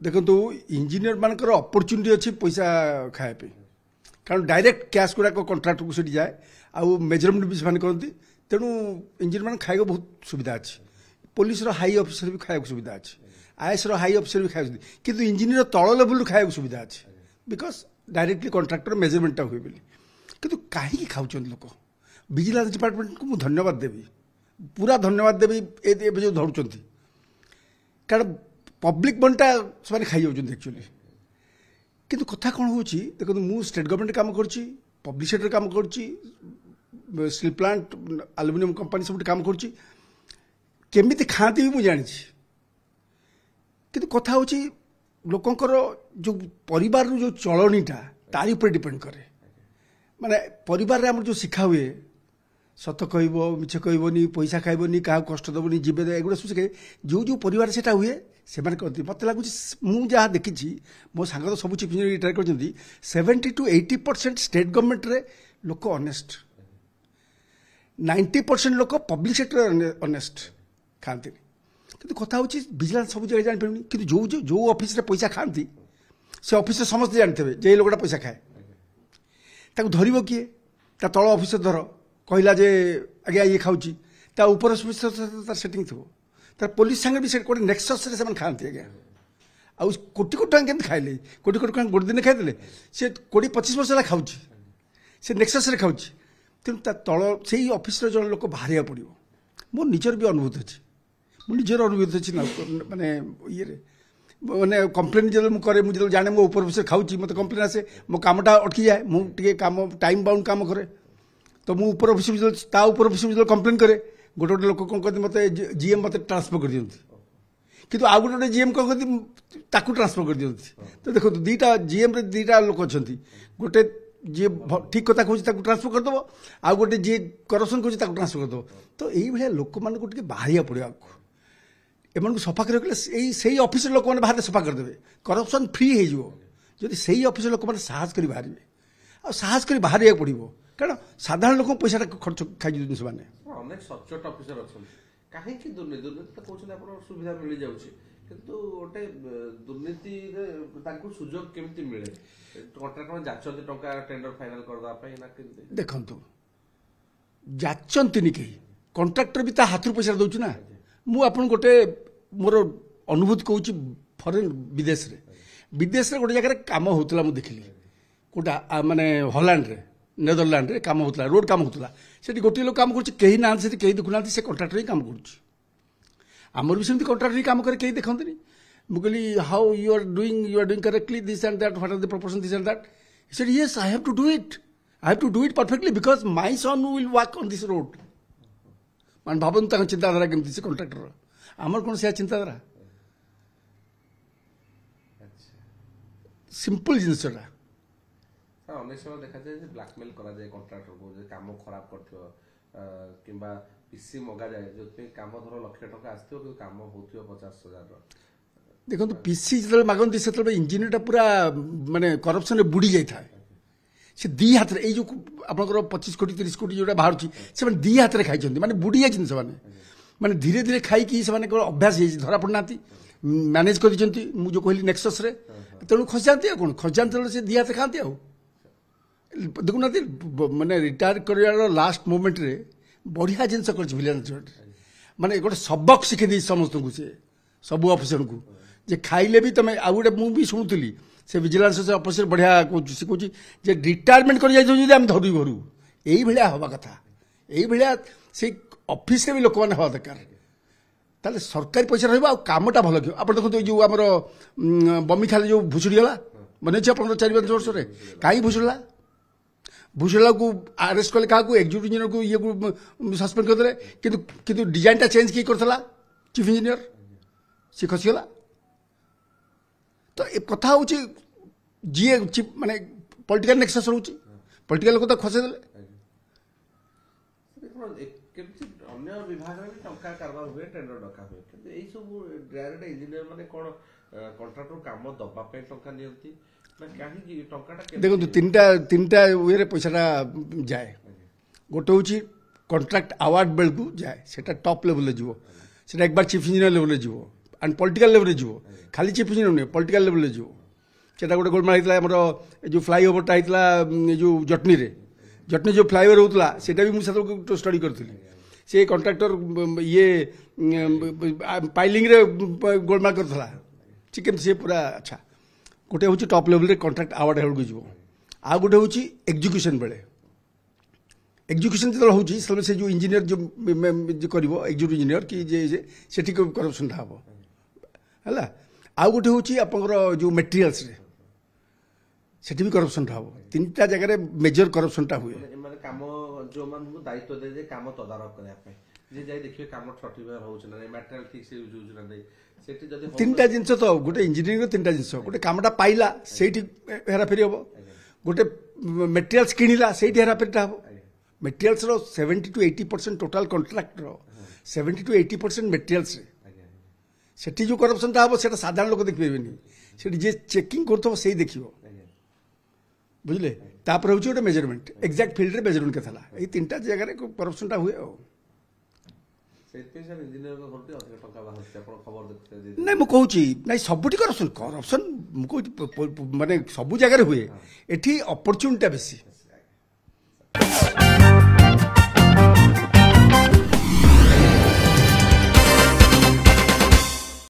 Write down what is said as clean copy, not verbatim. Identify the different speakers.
Speaker 1: देखो इंजीनियर मानकर अपॉर्चुनिटी अच्छी पैसा खाए कारण डायरेक्ट कैश गुड़ाक कंट्राक्ट को सीटी जाए आउ मेजरमेंट भी से करती तेणु इंजीनियर मान खाइक बहुत सुविधा अच्छी पुलिस हाई ऑफिसर भी खाया सुविधा अच्छी आईएएस हाई ऑफिसर भी खाया किंतु इंजीनियर तल लेवल खाया सुविधा अच्छी बिकज डायरेक्टली कंट्राक्टर मेजरमेंटा हुए बोली किंतु कहीं खाऊँ लोक विजिलेंस डिपार्टमेंट को मुझे धन्यवाद देवी पूरा धन्यवाद देवी जो धरुंच कारण पब्लिक बंटा से खाई एक्चुअली किंतु कथा कौन हो देखो मुझे स्टेट गवर्नमेंट काम कर पब्लिक सेक्टर काम कर स्टील प्लांट आलुमिनियम कंपनी सब काम कर केमी खाती भी मुझे जानी किंतु कथा हो लोकंर जो परिवार जो चलनीटा तारी पर डिपेंड करे माने परिवार आम जो शिखा हुए सत कह मिछ कहनी पैसा खाइबनी क्या कष्ट दबनी जीवे एगुड़ा सब शिखाए जो जो परिवार से हुए से करती मत लगुच मुझे देखी मो सांग तो सब चीफ इंजीनियर रिटायर कर 70 to 80% स्टेट गवर्नमेंट रे लोक ऑनेस्ट 90% लोक पब्लिक सेक्टर ऑनेस्ट खाती किंतु कथा हो विजिलेंस सब जगह जानी कि जो जो जो ऑफिस रे पैसा खाती से ऑफिस समस्त जानते जे लोकटा पैसा खाए ताको धरिबो किए ता तल ऑफिसर धर कहला जे आज्ञा ये खाऊँ ता ऊपर सेटिंग थो तार पुलिस संगे भी कोटे नेक्सस रे से खाती आज्ञा आ कोटी कोटी टଙ୍କା केमती खाइले कोटी कोटी टଙ୍କା गोटे दिन खाइदेले से 20-25 वर्ष खाऊँ से नेक्सस रे खाऊँ तेणु ता तल से ऑफिस जन लोक बाहर पड़ो मोर निजर भी अनुभूत अच्छी मुझे निजर अनुभूत अच्छी माने ये मैंने कम्प्लेन जो मुझे मुझे जाने मो ऊपर ऑफिस खाऊँ मत कम्प्लेन आसे मो कामटा अटकी जाए मुझे काम टाइम बाउंड काम करे तो मुझे ऊपर ऑफिस ता ऊपर ऑफिस जो कम्प्लेन करे गोटे गोटे लोक कौन कहते मत जीएम मत ट्रांसफर कर दिखती कितु आउ गोटे जीएम कौन कहती ट्रांसफर कर दिखती तो देखो दुईटा जीएम दुईटा लोक अच्छा गोटे जी ठीक कथा कहे ट्रांसफर करदेव आउ गोटे जी करप्शन कहे ट्रांसफर करदेव तो यही लोक मान बाहर पड़े एम सफा कर ऑफिस लोक मैंने बाहर सफा करदे करप्शन फ्री होदी से ऑफिस लोक मैंने साहस कर बाहर आ साहस कर बाहर पड़ो कारण साधारण लोक पैसा खर्च खाई से
Speaker 2: अनेक सचोट ऑफिसर अच्छा कहीं दुर्नीति दुर्नीति तो कहते आप सुविधा मिल जाऊँगी किंतु गोटे दुर्नीति सुजोग केमती मिले कंट्राक्टर जाचती टंका टेंडर फाइनल करदे ना
Speaker 1: देखु जाचंती कहीं कंट्राक्टर भी हाथ पैसा दौर ना मुझे गोटे मोर अनुभूति कहूँ फरेन विदेश रे गोटे जगह काम होता मुझे देखिली कोटा माने हॉलैंड रे नेदरलैंड रे काम होता रोड काम होता से गोटे लोग काम कहीं ना कहीं देखुना से कंट्राक्टर ही काम करमर भी सेमती कंट्राक्टर ही काम करे कहीं देखते मुझे how you are doing correctly this and that what are the proportion this and that he said yes I have to do it perfectly because my son will work on this road मान भावन चिंताधारा केमती से contractor आमर कौन से चिंताधारा simple जिनसटा
Speaker 2: अनेक समय देखा जाए ब्लैकमेल करा जाए कंट्राक्टर को काम खराब कर पीसी मगा जाए जो काम धर ₹1,00,000 आसो कि काम हो 50,000
Speaker 1: देखो पीसी जो मागती से इंजीनियर पूरा माने करप्शन रे बुड़ी जाए से दी हाथ में जो आपंकर 25 कोटी 30 कोटी जो बाहर से दी हाथ में खाई माने बुड़ी जाए से माने धीरे धीरे खाई अभ्यास धरा पड़ना मैनेज कर जो कहली नेक्सस रे तेणु खस जाती कौन खस जाते से दी हाथ खाती देखुना माने रिटायर कर लास्ट मोमेंट रे बढ़िया जिनस कर माने गोटे सबक शिखे समस्त को सी सब अफिसर को जे खाइले भी तुम आउ गोटे मुझे शुणुली से विजिलेंस अफिसर बढ़िया सी कह रिटायरमेंट कर धरू घरू यही भाया हवा कथा यही भाया से ऑफिस भी लोक मैंने हवा दरकार ताले सरकारी पैसा रमटा भल कि आप देखते जो आम बमी खाली जो भुसुड़ी गला मन अच्छे आप 4-5 वर्ष कहीं भुसुड़ा भुसुड़ा को आरेस्ट कले क्या एक्जिक्यूटिव इंजीनियर को ये को सस्पेंड करदे किंतु डिजाइनटा चेंज किए करता चीफ इंजीनियर सी खसीगला तो कथा हूँ जी माने पॉलिटिकल नेक्सस रोचे पॉलिटिकल लोक तो खसेदेले
Speaker 2: अन्य विभाग में टंका कारबार हुए टेंडर डका हुए किंतु एई सब डायरेक्ट इंजीनियर माने कोन कंट्राक्टर काम दबा पे टंका नियंती ना काहे टंकाटा
Speaker 1: देखो तीनटा वे पैसाटा जाए गोटे हूँ कॉन्ट्रैक्ट अवार्ड बेलू जाए सेटा टॉप लेवल जीवो सेटा एक बार चीफ इंजीनियर लेवल जीवो एंड पॉलिटिकल लेवल रे जीवो खाली चीफ इंजीनियर नहीं पॉलिटिकल लेवल रे जीवो सेटा गोटे गोलमाल होता हमर जो फ्लाईओवरटा होता जो जटनी रे जटनी जो फ्लाईओवर होता सेटा भी मुझे स्टडी करी से कॉन्ट्राक्टर ये पाइलिंग रे गोलमाल करथला चिकन से पूरा अच्छा गोटे हूँ टॉप लेवल रे कॉन्ट्राक्ट अवार्ड हेल्प को जीवो आ गोटे हूँ एग्जीक्यूशन बेले एग्जीक्यूशन जो होची से जो इंजीनियर जो करिवो एग्जीक्यूटिव इंजीनियर कि जे सेठी करप्शन हम है आउ गोटे हूँ आपंकर जो मेटेरियल्स रे सेठी भी करप्शन हम तीन टा जगह मेजर करप्शन टा हुए
Speaker 2: माने काम जो मानू दायित्व दे जे काम तदारख करया पे जे जाय देखिए काम सठी भाव होछ ना मटेरियल ठीक से यूज होछ ना नहीं सेठी जदी
Speaker 1: तीन टा जिंस तो गोटे इंजीनियरिंग तीन टा जिंस गोटे कामटा पाइला सेठी हेरा फेरी हम गोटे मेटेरियल्स किनिला सेठी हेरा फेरीटा हम मेटेरियल्स रो 70 to 80% टोटल कॉन्ट्रैक्ट रो 70 to 80% मेटेरियल्स सेठी जो करप्शन टा हम सेटा साधारण लोक देख परिबेनी सेठी जे चेकिंग करथो सेही देखियो बुझले तापर हूँ गोटे मेजरमेंट एक्जाक्ट फिल्ड रे मेजरमेंट के थला ए तीन टा जगह रे करप्शन टा हुए नहीं मु कहूँ ना सबुठी करप्शन करप्शन माने सब जगह हुए एठी अपॉर्चुनिटी बेसी